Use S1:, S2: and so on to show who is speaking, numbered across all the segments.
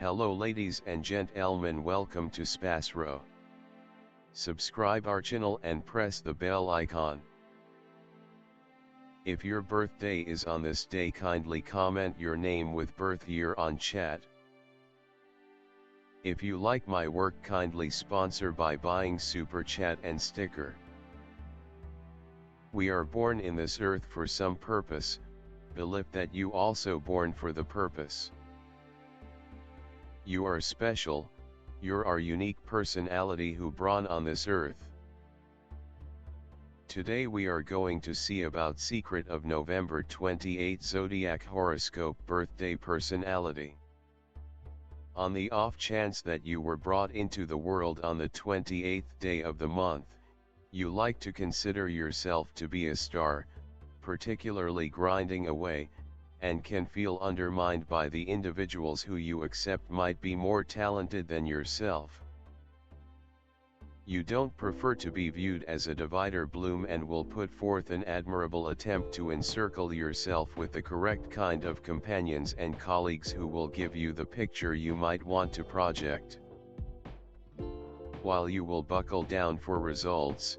S1: Hello ladies and gentlemen, welcome to SPASRO. Subscribe our channel and press the bell icon. If your birthday is on this day, kindly comment your name with birth year on chat. If you like my work, kindly sponsor by buying super chat and sticker. We are born in this earth for some purpose, believe that you also born for the purpose. You are special, you're our unique personality who born on this earth. Today we are going to see about secret of November 28 Zodiac horoscope birthday personality. On the off chance that you were brought into the world on the 28th day of the month, you like to consider yourself to be a star, particularly grinding away, and can feel undermined by the individuals who you accept might be more talented than yourself. You don't prefer to be viewed as a divider bloom and will put forth an admirable attempt to encircle yourself with the correct kind of companions and colleagues who will give you the picture you might want to project. While you will buckle down for results,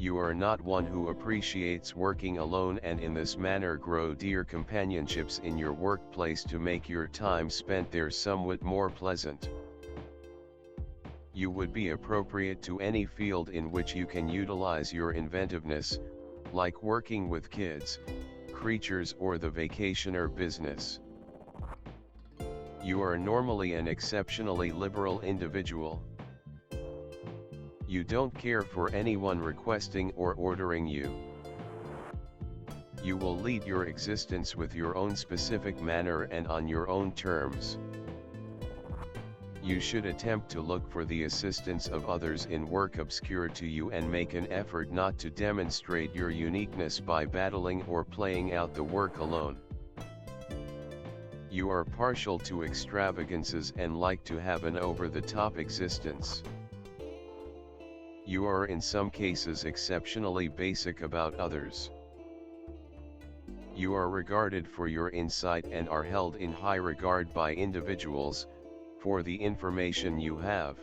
S1: you are not one who appreciates working alone, and in this manner grow dear companionships in your workplace to make your time spent there somewhat more pleasant. You would be appropriate to any field in which you can utilize your inventiveness, like working with kids, creatures, or the vacationer business. You are normally an exceptionally liberal individual. You don't care for anyone requesting or ordering you. You will lead your existence with your own specific manner and on your own terms. You should attempt to look for the assistance of others in work obscure to you and make an effort not to demonstrate your uniqueness by battling or playing out the work alone. You are partial to extravagances and like to have an over-the-top existence. You are in some cases exceptionally basic about others. You are regarded for your insight and are held in high regard by individuals, for the information you have.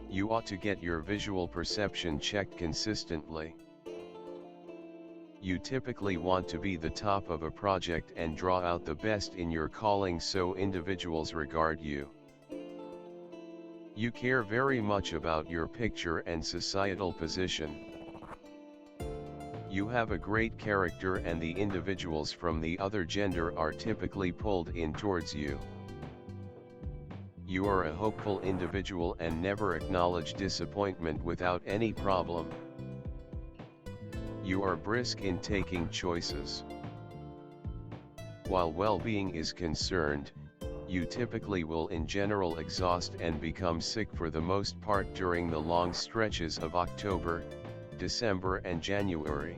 S1: You ought to get your visual perception checked consistently. You typically want to be the top of a project and draw out the best in your calling so individuals regard you. You care very much about your picture and societal position. You have a great character and the individuals from the other gender are typically pulled in towards you. You are a hopeful individual and never acknowledge disappointment without any problem. You are brisk in taking choices. While well-being is concerned, you typically will in general exhaust and become sick for the most part during the long stretches of October, December and January.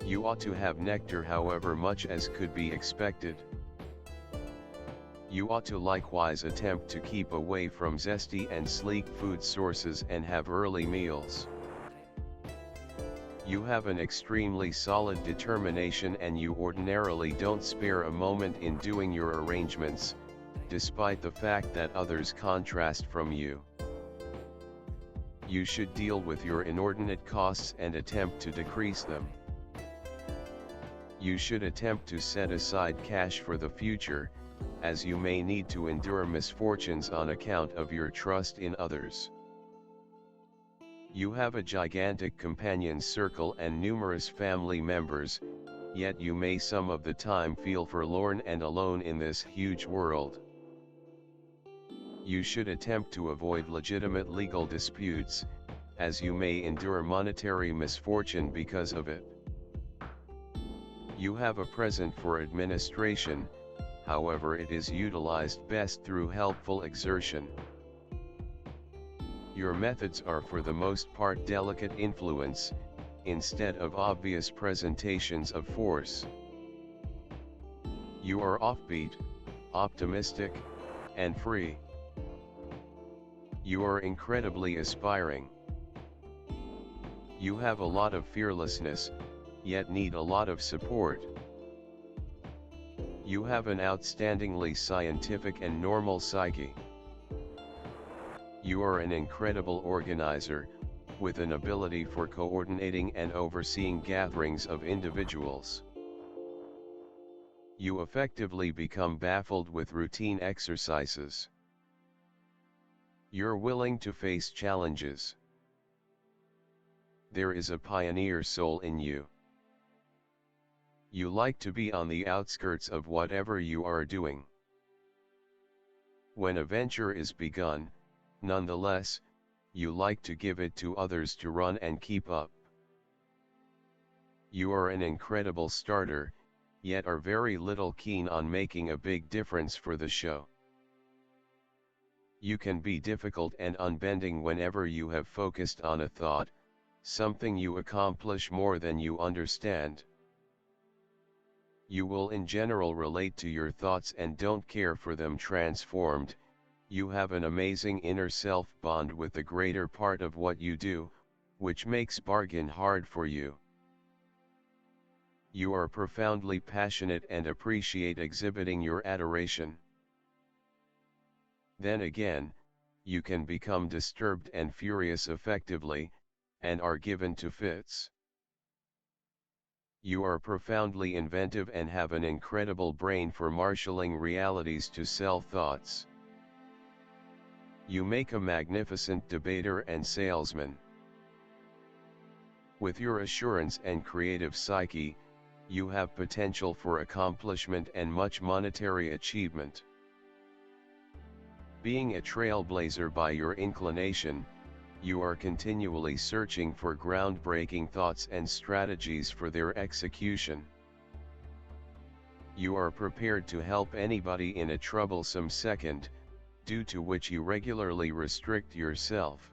S1: You ought to have nectar however much as could be expected. You ought to likewise attempt to keep away from zesty and sleek food sources and have early meals. You have an extremely solid determination and you ordinarily don't spare a moment in doing your arrangements, despite the fact that others contrast from you. You should deal with your inordinate costs and attempt to decrease them. You should attempt to set aside cash for the future, as you may need to endure misfortunes on account of your trust in others. You have a gigantic companion circle and numerous family members, yet you may some of the time feel forlorn and alone in this huge world. You should attempt to avoid legitimate legal disputes, as you may endure monetary misfortune because of it. You have a present for administration, however it is utilized best through helpful exertion. Your methods are for the most part delicate influence, instead of obvious presentations of force. You are offbeat, optimistic, and free. You are incredibly aspiring. You have a lot of fearlessness, yet need a lot of support. You have an outstandingly scientific and normal psyche. You are an incredible organizer, with an ability for coordinating and overseeing gatherings of individuals. You effectively become baffled with routine exercises. You're willing to face challenges. There is a pioneer soul in you. You like to be on the outskirts of whatever you are doing. When a venture is begun, nonetheless, you like to give it to others to run and keep up. You are an incredible starter, yet are very little keen on making a big difference for the show. You can be difficult and unbending whenever you have focused on a thought, something you accomplish more than you understand. You will in general relate to your thoughts and don't care for them transformed. You have an amazing inner self bond with the greater part of what you do, which makes bargain hard for you. You are profoundly passionate and appreciate exhibiting your adoration. Then again, you can become disturbed and furious effectively, and are given to fits. You are profoundly inventive and have an incredible brain for marshalling realities to sell thoughts. You make a magnificent debater and salesman. With your assurance and creative psyche, you have potential for accomplishment and much monetary achievement. Being a trailblazer by your inclination, you are continually searching for groundbreaking thoughts and strategies for their execution. You are prepared to help anybody in a troublesome second, due to which you regularly restrict yourself.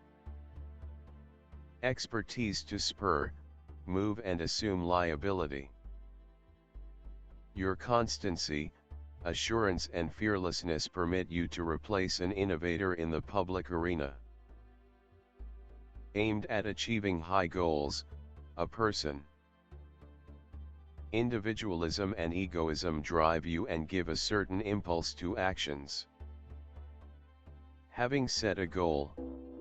S1: Expertise to spur, move and assume liability. Your constancy, assurance and fearlessness permit you to replace an innovator in the public arena. Aimed at achieving high goals, a person. Individualism and egoism drive you and give a certain impulse to actions. Having set a goal,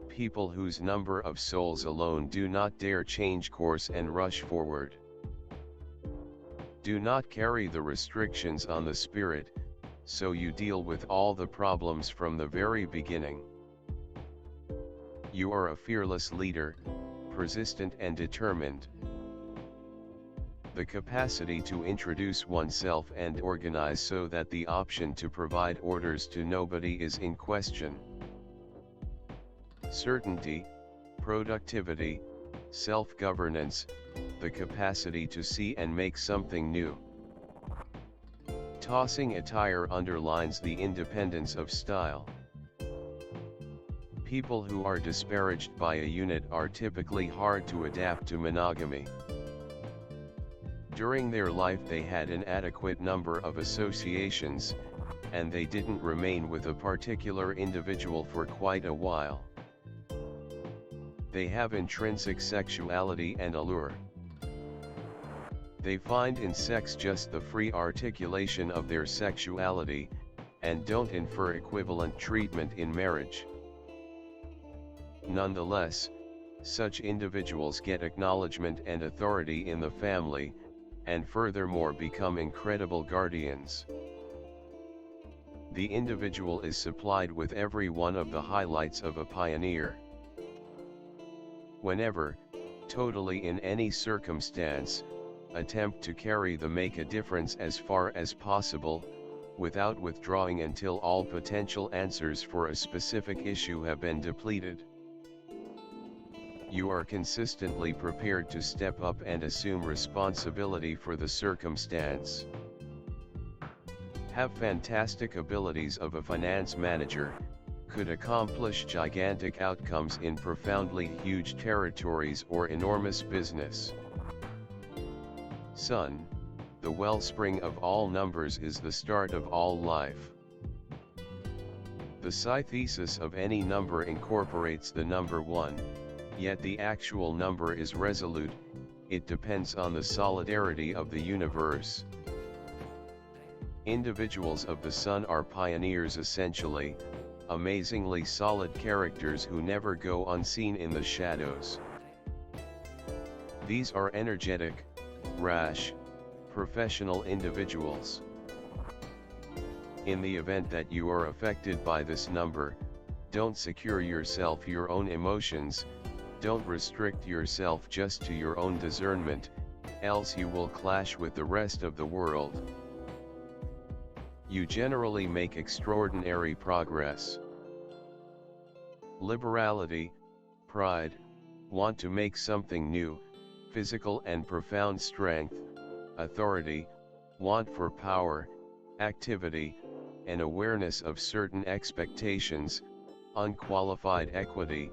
S1: people whose number of souls alone do not dare change course and rush forward. Do not carry the restrictions on the spirit, so you deal with all the problems from the very beginning. You are a fearless leader, persistent and determined. The capacity to introduce oneself and organize so that the option to provide orders to nobody is in question. Certainty, productivity, self-governance, the capacity to see and make something new. Tossing attire underlines the independence of style. People who are disparaged by a unit are typically hard to adapt to monogamy. During their life they had an adequate number of associations, and they didn't remain with a particular individual for quite a while. They have intrinsic sexuality and allure. They find in sex just the free articulation of their sexuality, and don't infer equivalent treatment in marriage. Nonetheless, such individuals get acknowledgement and authority in the family, and furthermore become incredible guardians. The individual is supplied with every one of the highlights of a pioneer. Whenever, totally in any circumstance, attempt to carry the make a difference as far as possible, without withdrawing until all potential answers for a specific issue have been depleted. You are consistently prepared to step up and assume responsibility for the circumstance. Have fantastic abilities of a finance manager, could accomplish gigantic outcomes in profoundly huge territories or enormous business. Sun, the wellspring of all numbers, is the start of all life. The psi thesis of any number incorporates the number 1, yet the actual number is resolute, it depends on the solidarity of the universe. Individuals of the Sun are pioneers essentially, amazingly solid characters who never go unseen in the shadows. These are energetic, rash, professional individuals. In the event that you are affected by this number, don't secure yourself your own emotions, don't restrict yourself just to your own discernment, else you will clash with the rest of the world. You generally make extraordinary progress. Liberality, pride, want to make something new, physical and profound strength, authority, want for power, activity, and awareness of certain expectations, unqualified equity,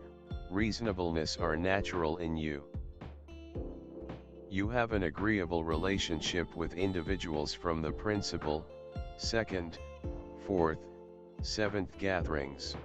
S1: reasonableness are natural in you. You have an agreeable relationship with individuals from the principal, second, fourth, seventh gatherings.